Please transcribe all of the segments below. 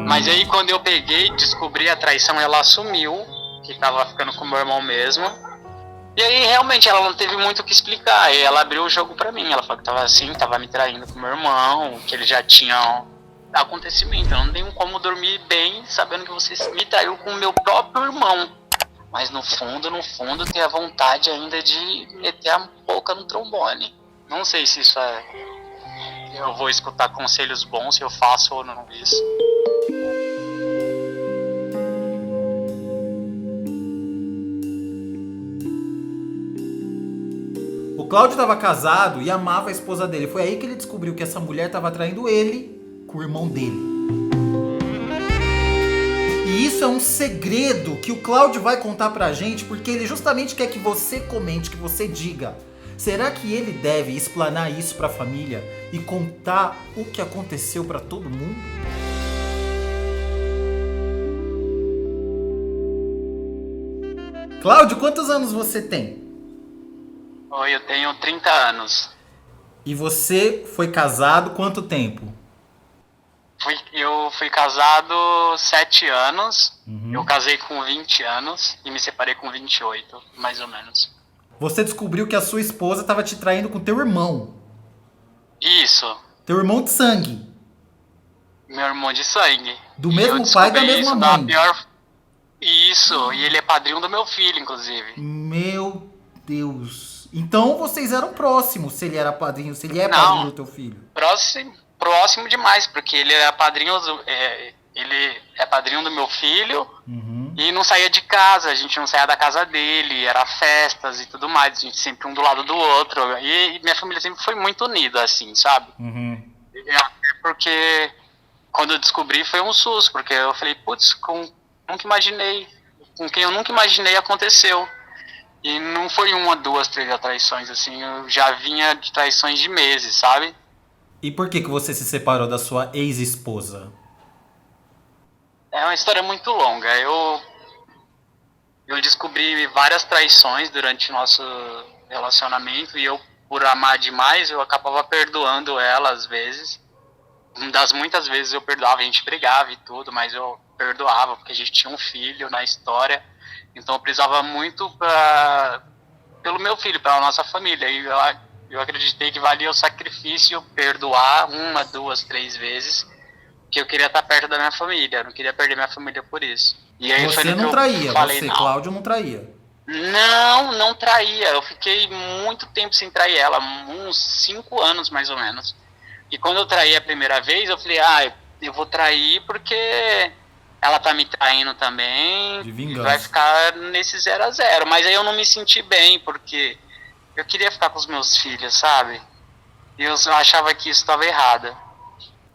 Mas aí quando eu peguei, descobri a traição, ela assumiu que tava ficando com o meu irmão mesmo. E aí realmente ela não teve muito o que explicar. Aí ela abriu o jogo pra mim. Ela falou que tava assim, tava me traindo com o meu irmão, que ele já tinha acontecimento. Eu não tenho como dormir bem sabendo que você me traiu com o meu próprio irmão. Mas no fundo, tem a vontade ainda de meter a boca no trombone. Não sei se isso é... Eu vou escutar conselhos bons, se eu faço ou não isso. O Cláudio estava casado e amava a esposa dele. Foi aí que ele descobriu que essa mulher estava traindo ele com o irmão dele. E isso é um segredo que o Cláudio vai contar pra gente, porque ele justamente quer que você comente, que você diga. Será que ele deve explanar isso pra família e contar o que aconteceu pra todo mundo? Cláudio, quantos anos você tem? Oi, eu tenho 30 anos. E você foi casado quanto tempo? Eu fui casado 7 anos, eu casei com 20 anos e me separei com 28, mais ou menos. Você descobriu que a sua esposa estava te traindo com teu irmão. Isso, Teu irmão de sangue. meu irmão de sangue. Do E mesmo eu pai e da descobri mesma isso mãe. Isso, e ele é padrinho do meu filho, inclusive. Meu Deus. Então vocês eram próximos, se ele era padrinho, se ele é Não. padrinho do teu filho. Próximo demais, porque ele é padrinho do meu filho. E não saía de casa, a gente não saía da casa dele, era festas e tudo mais, a gente sempre um do lado do outro. E minha família sempre foi muito unida, assim, sabe? Porque quando eu descobri foi um susto, porque eu falei, putz, com quem eu nunca imaginei aconteceu. E não foi uma, duas, três traições, assim, eu já vinha de traições de meses, sabe? E por que você se separou da sua ex-esposa? É uma história muito longa. Eu descobri várias traições durante o nosso relacionamento e eu, por amar demais, eu acabava perdoando ela às vezes. Das muitas vezes eu perdoava, a gente brigava e tudo, mas eu perdoava porque a gente tinha um filho na história. Então eu precisava muito pelo meu filho, pela nossa família. E eu acreditei que valia o sacrifício perdoar uma, duas, três vezes, que eu queria estar perto da minha família, eu não queria perder minha família por isso. E aí Você não traía, falei, Cláudio, não traía. Não traía. Eu fiquei muito tempo sem trair ela, uns 5 anos mais ou menos. E quando eu traí a primeira vez, eu falei, eu vou trair porque ela tá me traindo também. De vingança. Vai ficar nesse 0 a 0. Mas aí eu não me senti bem, porque eu queria ficar com os meus filhos, sabe? E eu achava que isso estava errado.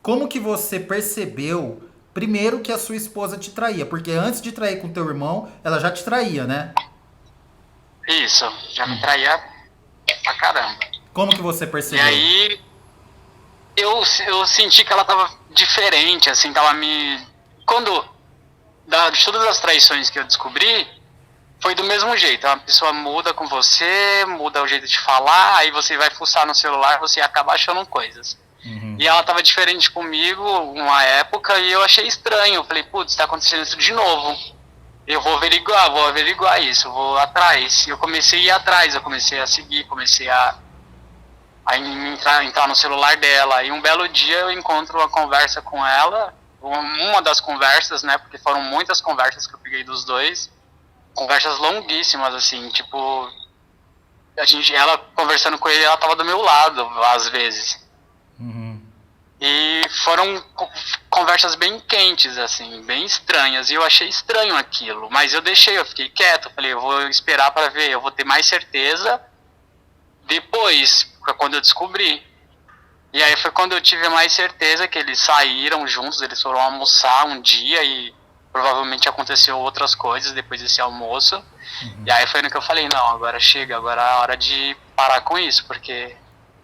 Como que você percebeu, primeiro, que a sua esposa te traía? Porque antes de trair com teu irmão, ela já te traía, né? Isso, já me traía pra caramba. Como que você E percebeu? aí eu senti que ela tava diferente, assim, tava me... de todas as traições que eu descobri, foi do mesmo jeito. Uma pessoa muda com você, muda o jeito de falar, aí você vai fuçar no celular, você acaba achando coisas. E ela tava diferente comigo uma época e eu achei estranho. Eu falei, putz, tá acontecendo isso de novo. Eu vou averiguar isso, vou atrás. Eu comecei a ir atrás, eu comecei a seguir, comecei a entrar no celular dela. E um belo dia eu encontro uma conversa com ela, uma das conversas, né, porque foram muitas conversas que eu peguei dos dois. Conversas longuíssimas, assim, tipo... ela conversando com ele, ela tava do meu lado, às vezes. E foram conversas bem quentes, assim, bem estranhas. E eu achei estranho aquilo. Mas eu fiquei quieto. Falei, eu vou esperar para ver, eu vou ter mais certeza depois, quando eu descobri. E aí foi quando eu tive mais certeza que eles saíram juntos, eles foram almoçar um dia e provavelmente aconteceu outras coisas depois desse almoço. E aí foi no que eu falei, não, agora chega, agora é a hora de parar com isso, porque...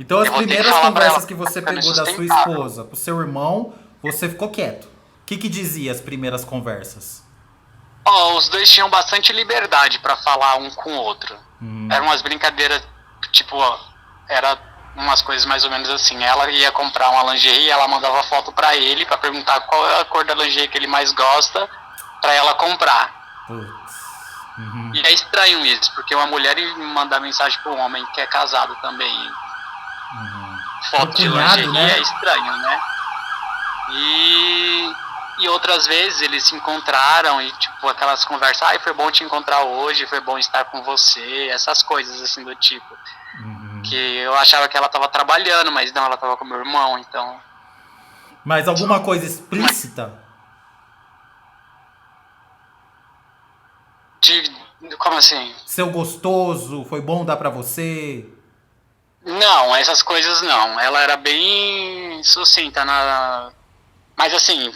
Então as primeiras conversas que você pegou da sua esposa pro seu irmão, você ficou quieto. O que dizia as primeiras conversas? Os dois tinham bastante liberdade pra falar um com o outro. Eram umas brincadeiras, tipo, era umas coisas mais ou menos assim. Ela ia comprar uma lingerie, ela mandava foto pra ele pra perguntar qual é a cor da lingerie que ele mais gosta pra ela comprar. Putz. E é estranho isso, porque uma mulher mandar mensagem pro homem que é casado também, Pro foto de cunhado, lingerie, né? é estranho, né? E outras vezes eles se encontraram e, tipo, aquelas conversas, ai, foi bom te encontrar hoje, foi bom estar com você, essas coisas assim do tipo. Que eu achava que ela tava trabalhando, mas não, ela tava com meu irmão, então. Mas alguma coisa explícita? Como assim? Seu gostoso, foi bom dar pra você? Não, essas coisas não. Ela era bem sucinta na. Mas assim,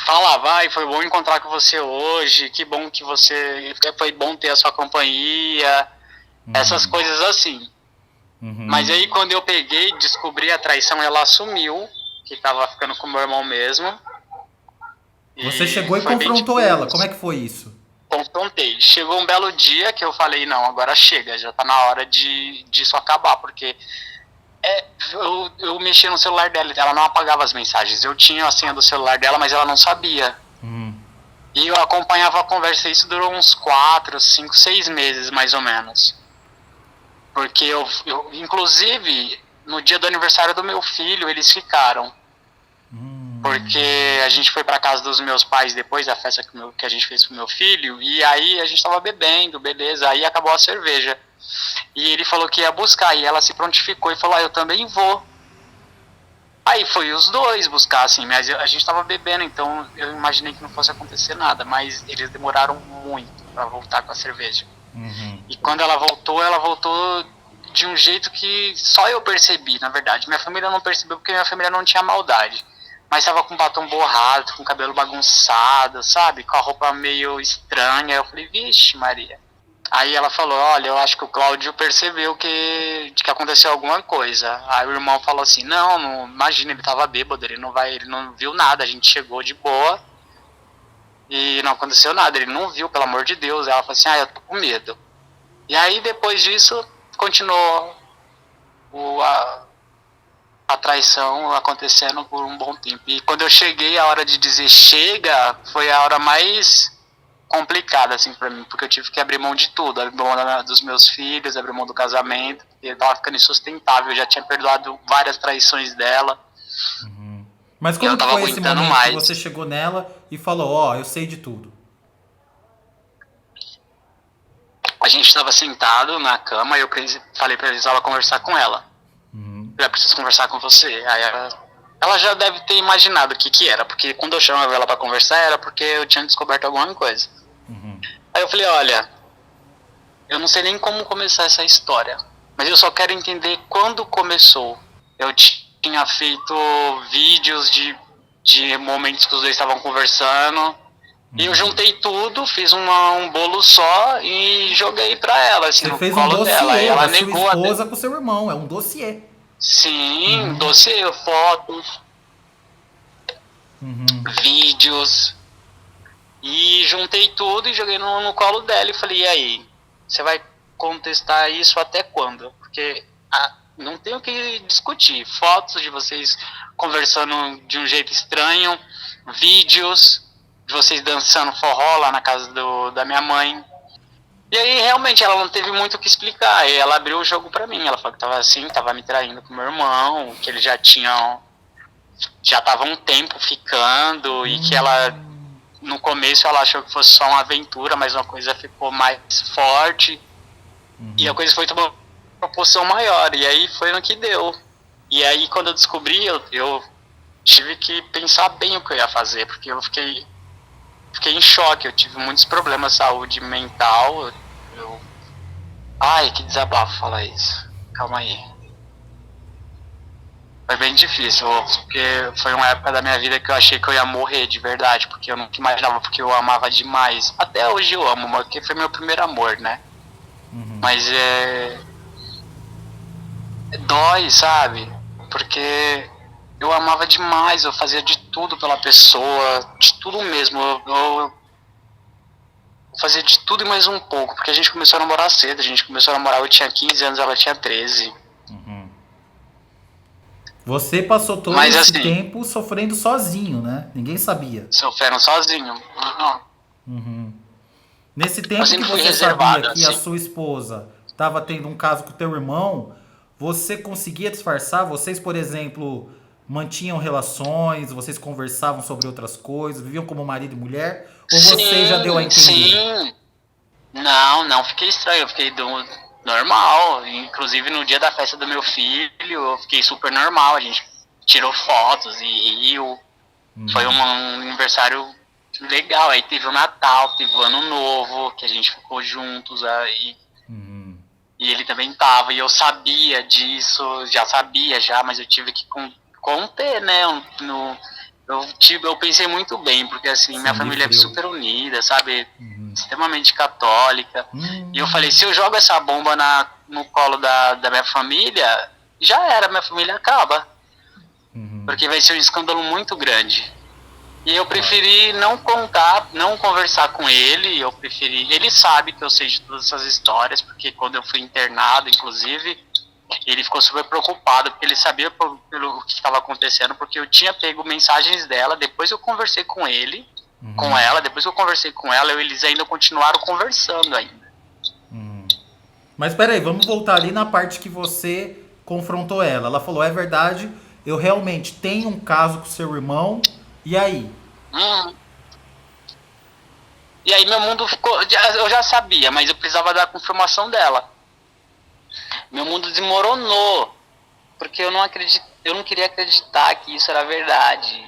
falava, ai, foi bom encontrar com você hoje, que bom que você. Foi bom ter a sua companhia. Essas coisas assim. Mas aí quando eu peguei, descobri a traição, ela assumiu que tava ficando com meu irmão mesmo. Você E chegou e foi bem confrontou tipo ela. isso. Como é que foi isso? Confrontei. Chegou um belo dia que eu falei, não, agora chega, já tá na hora disso acabar, porque eu mexia no celular dela, ela não apagava as mensagens. Eu tinha a senha do celular dela, mas ela não sabia. E eu acompanhava a conversa, isso durou uns 4, 5, 6 meses, mais ou menos. Porque inclusive, no dia do aniversário do meu filho, eles ficaram. Porque a gente foi pra casa dos meus pais depois da festa que a gente fez pro meu filho, e aí a gente tava bebendo, beleza, aí acabou a cerveja. E ele falou que ia buscar, e ela se prontificou e falou, eu também vou. Aí foi os dois buscar, assim, mas a gente tava bebendo, então eu imaginei que não fosse acontecer nada, mas eles demoraram muito pra voltar com a cerveja. E quando ela voltou de um jeito que só eu percebi, na verdade. Minha família não percebeu porque minha família não tinha maldade. Mas tava com batom borrado, com cabelo bagunçado, sabe? Com a roupa meio estranha. Eu falei, vixe, Maria. Aí ela falou, olha, eu acho que o Cláudio percebeu que aconteceu alguma coisa. Aí o irmão falou assim, não, imagina, ele tava bêbado, ele não viu nada, a gente chegou de boa e não aconteceu nada, ele não viu, pelo amor de Deus. Aí ela falou assim, eu tô com medo. E aí depois disso, continuou a traição acontecendo por um bom tempo. E quando eu cheguei, a hora de dizer chega, foi a hora mais complicada, assim, pra mim, porque eu tive que abrir mão de tudo, abrir mão dos meus filhos, abrir mão do casamento, porque tava ficando insustentável, eu já tinha perdoado várias traições dela, Mas e eu como que tava foi esse aguentando momento que mais. você chegou nela e falou, ó, eu sei de tudo? A gente tava sentado na cama e eu falei pra eles, ela conversar com ela. Eu preciso conversar com você. Aí ela já deve ter imaginado o que era, porque quando eu chamava ela pra conversar era porque eu tinha descoberto alguma coisa. Aí eu falei, olha, eu não sei nem como começar essa história, mas eu só quero entender quando começou. Eu tinha feito vídeos de momentos que os dois estavam conversando, e eu juntei tudo, fiz um bolo só e joguei pra ela, assim, Você no fez um colo dela. E dossiê ela da sua negou esposa com seu irmão, é um dossiê. Sim, dossiê, fotos, vídeos. E juntei tudo e joguei no colo dela e falei, e aí, você vai contestar isso até quando? Porque não tem o que discutir. Fotos de vocês conversando de um jeito estranho, vídeos de vocês dançando forró lá na casa da minha mãe. E aí, realmente, ela não teve muito o que explicar. E ela abriu o jogo pra mim. Ela falou que tava assim, tava me traindo com meu irmão, que eles já tava um tempo ficando e que ela no começo ela achou que fosse só uma aventura, mas uma coisa ficou mais forte. E a coisa foi tomando uma proporção maior. E aí foi no que deu. E aí quando eu descobri, eu tive que pensar bem o que eu ia fazer, porque eu fiquei em choque. Eu tive muitos problemas de saúde mental. Ai, que desabafo falar isso. Calma aí. Foi bem difícil, porque foi uma época da minha vida que eu achei que eu ia morrer de verdade, porque eu nunca imaginava, porque eu amava demais. Até hoje eu amo, porque foi meu primeiro amor, né? Mas dói, sabe? Porque eu amava demais, eu fazia de tudo pela pessoa, de tudo mesmo. Eu fazia de tudo e mais um pouco, porque a gente começou a namorar cedo, a gente começou a namorar, eu tinha 15 anos, ela tinha 13. Você passou todo Mas esse assim, tempo sofrendo sozinho, né? Ninguém sabia. sofrendo sozinho. Não. Uhum. Nesse Eu tempo que sempre fui você sabia reservado, que a assim. sua esposa estava tendo um caso com o teu irmão, você conseguia disfarçar? Vocês, por exemplo, mantinham relações, vocês conversavam sobre outras coisas, viviam como marido e mulher? Ou você já deu a Sim, entender? sim. Não, não fiquei estranho, eu fiquei normal. Inclusive no dia da festa do meu filho, eu fiquei super normal. A gente tirou fotos e riu. Foi Uhum. um aniversário legal. Aí teve o Natal, teve o Ano Novo, que a gente ficou juntos aí. Uhum. E ele também tava, e eu sabia disso, já sabia já, mas eu tive que conter, né? Eu pensei muito bem, porque assim, minha Sangue família é frio. super unida, sabe? Uhum. Extremamente católica. E eu falei, se eu jogo essa bomba no colo da minha família, já era, minha família acaba. Uhum. Porque vai ser um escândalo muito grande. E eu Claro. preferi não contar, não conversar com ele. Eu preferi. Ele sabe que eu sei de todas essas histórias, porque quando eu fui internado, inclusive, ele ficou super preocupado, porque ele sabia pelo que estava acontecendo, porque eu tinha pego mensagens dela. Depois eu conversei com ele, com Uhum. ela. Depois que eu conversei com ela, eles ainda continuaram conversando ainda. Uhum. Mas peraí, vamos voltar ali na parte que você confrontou ela. Ela falou: é verdade, eu realmente tenho um caso com seu irmão. E aí? Hum. E aí meu mundo ficou. Eu já sabia, mas eu precisava da confirmação dela. Meu mundo desmoronou. Porque eu não acredito, eu não queria acreditar que isso era verdade.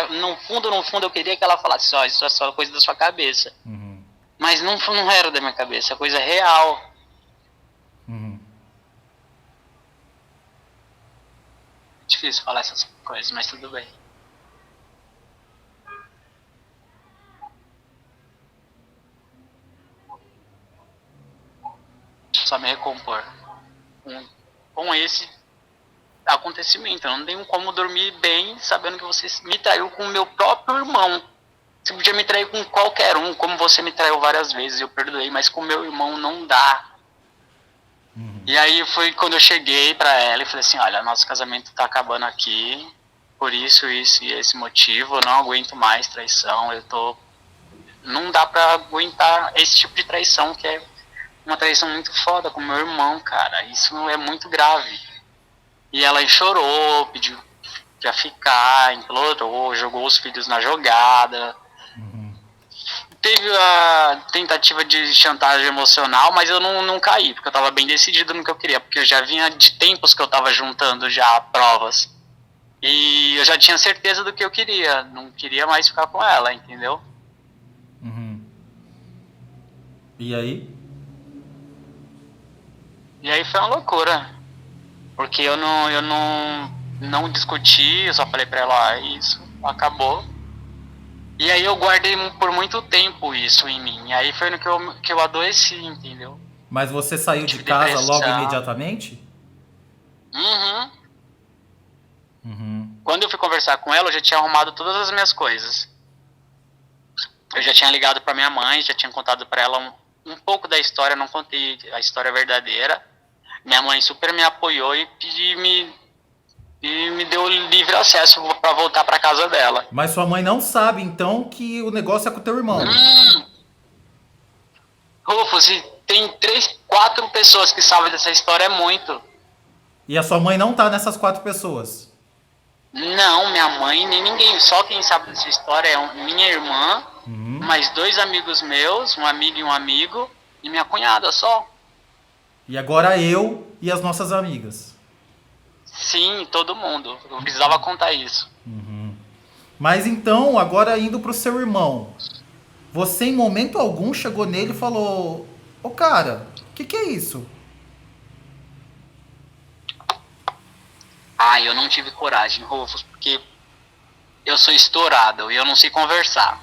No fundo, eu queria que ela falasse, ó, isso é só coisa da sua cabeça. Uhum. Mas não era da minha cabeça, é coisa real. Uhum. Difícil falar essas coisas, mas tudo bem. Só me recompor com esse acontecimento. Eu não tenho como dormir bem sabendo que você me traiu com o meu próprio irmão. Você podia me trair com qualquer um, como você me traiu várias vezes, eu perdoei, mas com meu irmão não dá. E aí foi quando eu cheguei pra ela e falei assim, olha, nosso casamento tá acabando aqui, por isso e esse motivo, eu não aguento mais traição, não dá pra aguentar esse tipo de traição, que é uma traição muito foda com meu irmão, cara, isso é muito grave. E ela chorou, pediu pra ficar, implorou, jogou os filhos na jogada, teve a tentativa de chantagem emocional, mas eu não caí, porque eu tava bem decidido no que eu queria, porque eu já vinha de tempos que eu tava juntando já provas. E eu já tinha certeza do que eu queria, não queria mais ficar com ela, entendeu? Uhum. E aí? E aí foi uma loucura, porque eu não discuti, eu só falei pra ela, ah, isso, acabou. E aí eu guardei por muito tempo isso em mim, e aí foi no que eu adoeci, entendeu? Mas você saiu de Tive casa logo depressão. imediatamente? Uhum. Uhum. Quando eu fui conversar com ela, eu já tinha arrumado todas as minhas coisas. Eu já tinha ligado para minha mãe, já tinha contado para ela um pouco da história, não contei a história verdadeira. Minha mãe super me apoiou e me deu livre acesso para voltar para casa dela. Mas sua mãe não sabe, então, que o negócio é com o teu irmão. Hum, Rufus, se tem 3, 4 pessoas que sabem dessa história, é muito. E a sua mãe não tá nessas 4 pessoas. Não, minha mãe nem ninguém. Só quem sabe dessa história é minha irmã, Uhum. mais 2 amigos meus, um amigo e um amigo, e minha cunhada só. E agora eu e as nossas amigas. Sim, todo mundo. Eu precisava contar isso. Mas então, agora indo pro seu irmão. Você em momento algum chegou nele e falou: Ô cara, que é isso? Ah, eu não tive coragem, Rufus, porque eu sou estourado e eu não sei conversar.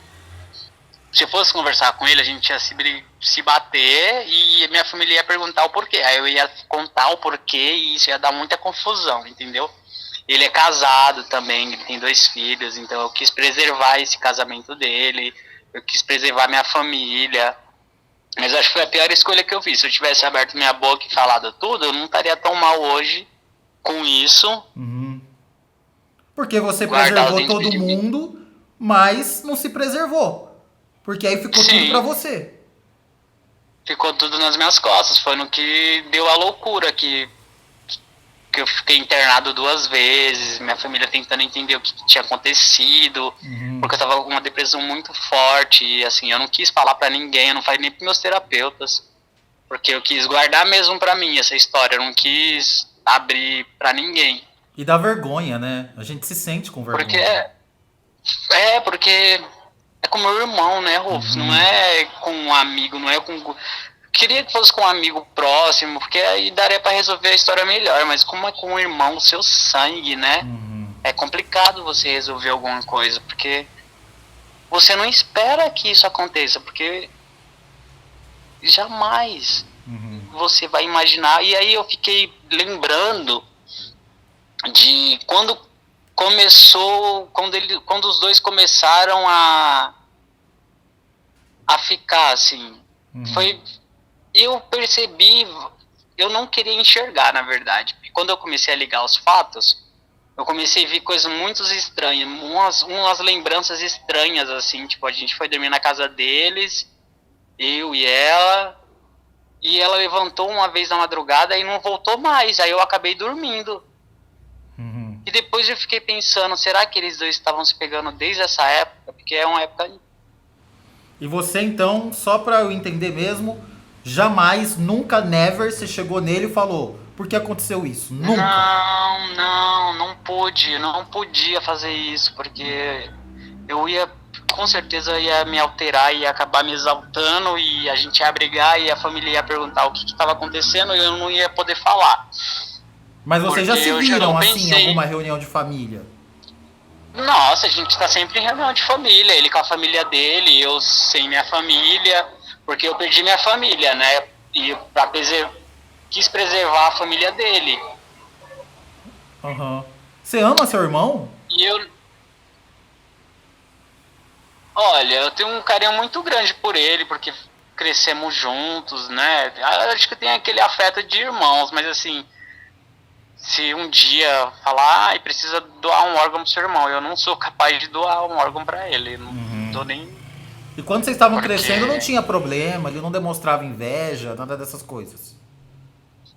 Se eu fosse conversar com ele, a gente ia se bater e minha família ia perguntar o porquê. Aí eu ia contar o porquê e isso ia dar muita confusão, entendeu? Ele é casado também, ele tem 2 filhos, então eu quis preservar esse casamento dele, eu quis preservar minha família. Mas acho que foi a pior escolha que eu fiz. Se eu tivesse aberto minha boca e falado tudo, eu não estaria tão mal hoje com isso. Uhum. Porque você guardá-lo preservou dentro todo de mim. mundo, mas não se preservou. Porque aí ficou tudo pra Sim, você. ficou tudo nas minhas costas. Foi no que deu a loucura, que eu fiquei internado 2 vezes, minha família tentando entender o que tinha acontecido, Uhum. porque eu tava com uma depressão muito forte, e assim, eu não quis falar pra ninguém, eu não falei nem pros meus terapeutas, porque eu quis guardar mesmo pra mim essa história, eu não quis abrir pra ninguém. E dá vergonha, né? A gente se sente com Porque vergonha. porque é com meu irmão, né, Rufus? Não Uhum. é com um amigo, não é com. Queria que fosse com um amigo próximo, porque aí daria pra resolver a história melhor, mas como é com um irmão, seu sangue, né? Uhum. É complicado você resolver alguma coisa, porque você não espera que isso aconteça, porque jamais Uhum. você vai imaginar. E aí eu fiquei lembrando de quando começou, quando os dois começaram a ficar assim. Uhum. Foi, eu percebi, eu não queria enxergar, na verdade. E quando eu comecei a ligar os fatos, eu comecei a ver coisas muito estranhas, umas lembranças estranhas, assim, tipo, a gente foi dormir na casa deles, eu e ela levantou uma vez na madrugada e não voltou mais, aí eu acabei dormindo. Uhum. E depois eu fiquei pensando, será que eles dois estavam se pegando desde essa época? Porque é uma época. E você então, só pra eu entender mesmo, jamais, nunca, never, você chegou nele e falou: por que aconteceu isso? Nunca. Não pude, não podia fazer isso, porque eu ia, com certeza ia me alterar, ia acabar me exaltando e a gente ia brigar e a família ia perguntar o que estava acontecendo e eu não ia poder falar, Mas vocês já porque se eu já viram não assim em pensei. alguma reunião de família? Nossa, a gente tá sempre em reunião de família, ele com a família dele, eu sem minha família, porque eu perdi minha família, né? E quis preservar a família dele. Aham. Você ama seu irmão? E eu, olha, eu tenho um carinho muito grande por ele, porque crescemos juntos, né? Acho que tem aquele afeto de irmãos, mas assim, se um dia falar, e precisa doar um órgão pro seu irmão, eu não sou capaz de doar um órgão para ele, não Uhum. tô nem. E quando vocês estavam crescendo não Porque. tinha problema, ele não demonstrava inveja, nada dessas coisas.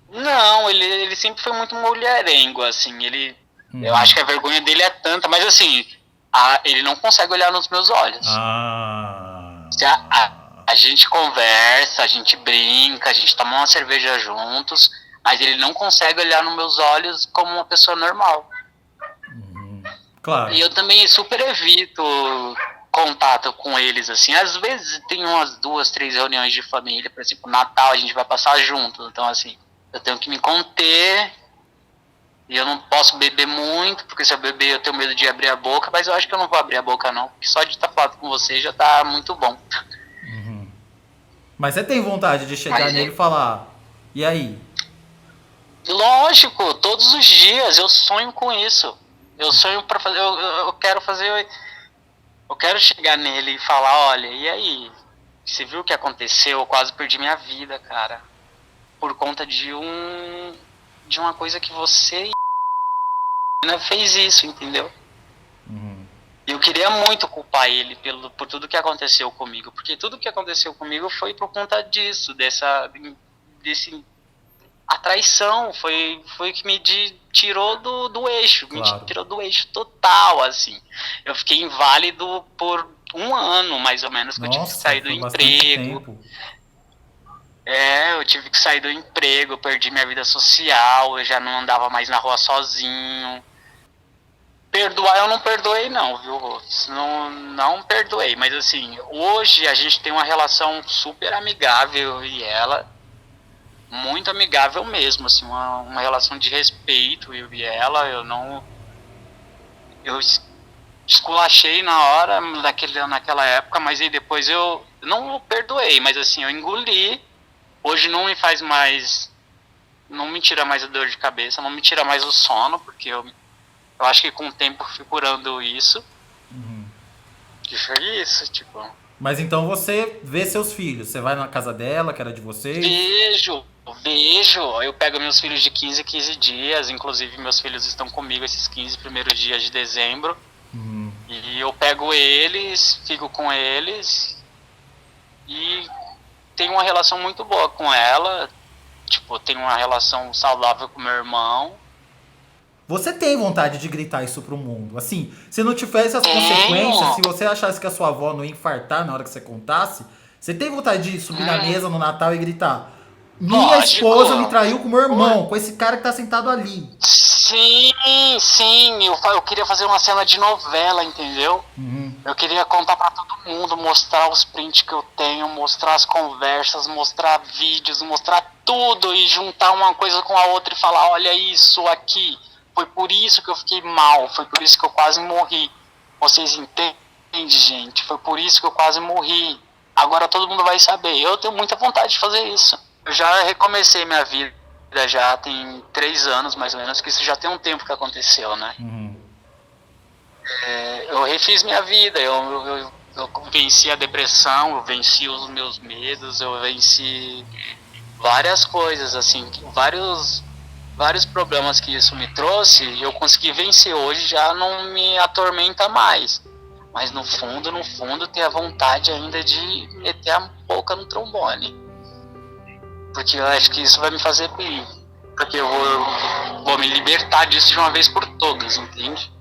Não, ele sempre foi muito mulherengo, assim, ele. Eu Uhum. acho que a vergonha dele é tanta, mas assim, ele não consegue olhar nos meus olhos. Se Ah. a gente conversa, a gente brinca, a gente toma uma cerveja juntos, mas ele não consegue olhar nos meus olhos como uma pessoa normal. Claro. E eu também super evito contato com eles, assim. Às vezes tem umas 2, 3 reuniões de família, por exemplo, Natal a gente vai passar junto, então assim, eu tenho que me conter e eu não posso beber muito, porque se eu beber eu tenho medo de abrir a boca, mas eu acho que eu não vou abrir a boca não, porque só de estar falando com você já tá muito bom. Mas você tem vontade de chegar Mas nele e falar: e aí? lógico, todos os dias eu sonho com isso. Eu sonho para fazer, eu quero fazer, eu quero chegar nele e falar, olha, e aí? Você viu o que aconteceu? Eu quase perdi minha vida, cara, por conta de uma coisa que você fez isso, entendeu? E eu queria muito culpar ele por tudo que aconteceu comigo, porque tudo que aconteceu comigo foi por conta disso, desse a traição foi que tirou do eixo, me Claro. tirou do eixo total, assim. Eu fiquei inválido por 1 ano, mais ou menos, que eu tive que Nossa, sair do foi bastante emprego. tempo. Eu tive que sair do emprego, eu perdi minha vida social, eu já não andava mais na rua sozinho. Perdoar eu não perdoei não, viu? Não perdoei, mas assim, hoje a gente tem uma relação super amigável, eu e ela, muito amigável mesmo, assim, uma relação de respeito, eu e ela, eu esculachei na hora, naquela época, mas aí depois eu não perdoei, mas assim, eu engoli, hoje não me faz mais, não me tira mais a dor de cabeça, não me tira mais o sono, porque eu acho que com o tempo eu fui curando isso, que foi isso, tipo, Mas então você vê seus filhos, você vai na casa dela, que era de vocês. vejo, vejo, eu pego meus filhos de 15 dias, inclusive meus filhos estão comigo esses 15 primeiros dias de dezembro. E eu pego eles, fico com eles e tenho uma relação muito boa com ela. Tipo, tenho uma relação saudável com meu irmão. Você tem vontade de gritar isso pro mundo? Assim, se não tivesse as consequências, se você achasse que a sua avó não ia infartar na hora que você contasse, você tem vontade de subir na mesa no Natal e gritar: minha esposa me traiu com meu irmão, com esse cara que tá sentado ali. Sim, eu queria fazer uma cena de novela, entendeu? Eu queria contar pra todo mundo, mostrar os prints que eu tenho, mostrar as conversas, mostrar vídeos, mostrar tudo e juntar uma coisa com a outra e falar: olha isso aqui, foi por isso que eu fiquei mal, foi por isso que eu quase morri. Vocês entendem, gente? Foi por isso que eu quase morri. Agora todo mundo vai saber. Eu tenho muita vontade de fazer isso. Eu já recomecei minha vida, já tem 3 anos mais ou menos, que isso já tem um tempo que aconteceu, né? Eu refiz minha vida, eu venci a depressão, eu venci os meus medos, eu venci várias coisas, assim, vários problemas que isso me trouxe, eu consegui vencer. Hoje já não me atormenta mais. Mas no fundo, tem a vontade ainda de meter a boca no trombone. Porque eu acho que isso vai me fazer bem. Porque eu vou me libertar disso de uma vez por todas, entende?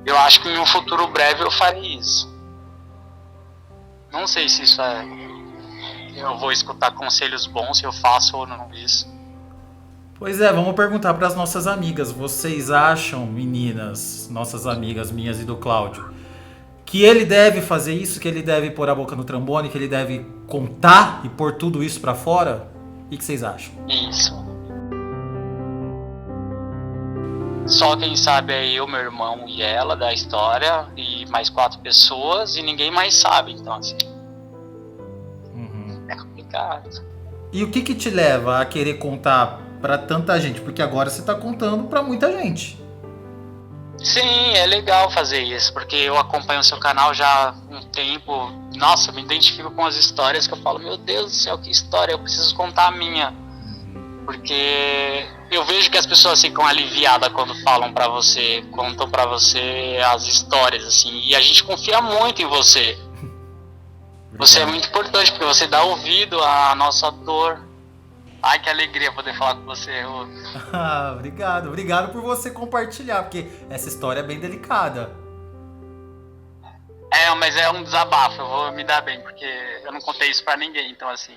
Eu acho que em um futuro breve eu farei isso. Não sei se isso é... Eu vou escutar conselhos bons, se eu faço ou não isso. Pois é, vamos perguntar para as nossas amigas. Vocês acham, meninas, nossas amigas minhas e do Cláudio, que ele deve fazer isso, que ele deve pôr a boca no trombone, que ele deve contar e pôr tudo isso pra fora? O que vocês acham? Isso. Só quem sabe é eu, meu irmão e ela da história, e mais 4 pessoas, e ninguém mais sabe, então assim. É complicado. E o que te leva a querer contar pra tanta gente? Porque agora você tá contando pra muita gente. Sim, é legal fazer isso, porque eu acompanho o seu canal já há um tempo. Nossa, eu me identifico com as histórias que eu falo: meu Deus do céu, que história, eu preciso contar a minha. Porque eu vejo que as pessoas ficam aliviadas quando falam pra você, contam pra você as histórias, assim, e a gente confia muito em você. Você é muito importante, porque você dá ouvido à nossa dor. Ai, que alegria poder falar com você, Rô. Obrigado por você compartilhar, porque essa história é bem delicada. Mas é um desabafo, eu vou me dar bem, porque eu não contei isso pra ninguém, então assim...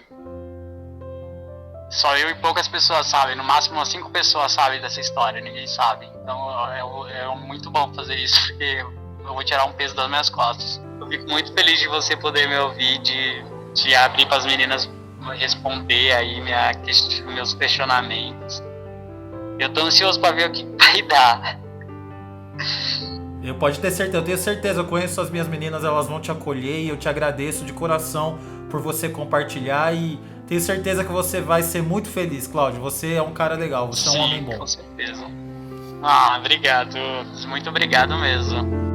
Só eu e poucas pessoas sabem, no máximo umas 5 pessoas sabem dessa história, ninguém sabe. Então é muito bom fazer isso, porque eu vou tirar um peso das minhas costas. Eu fico muito feliz de você poder me ouvir, de abrir pras meninas responder aí meus questionamentos. Eu tô ansioso pra ver o que vai dar. Eu tenho certeza, eu conheço as minhas meninas, elas vão te acolher e eu te agradeço de coração por você compartilhar e tenho certeza que você vai ser muito feliz, Cláudio. Você é um cara legal, você é um homem bom. Com certeza. Obrigado, muito obrigado mesmo.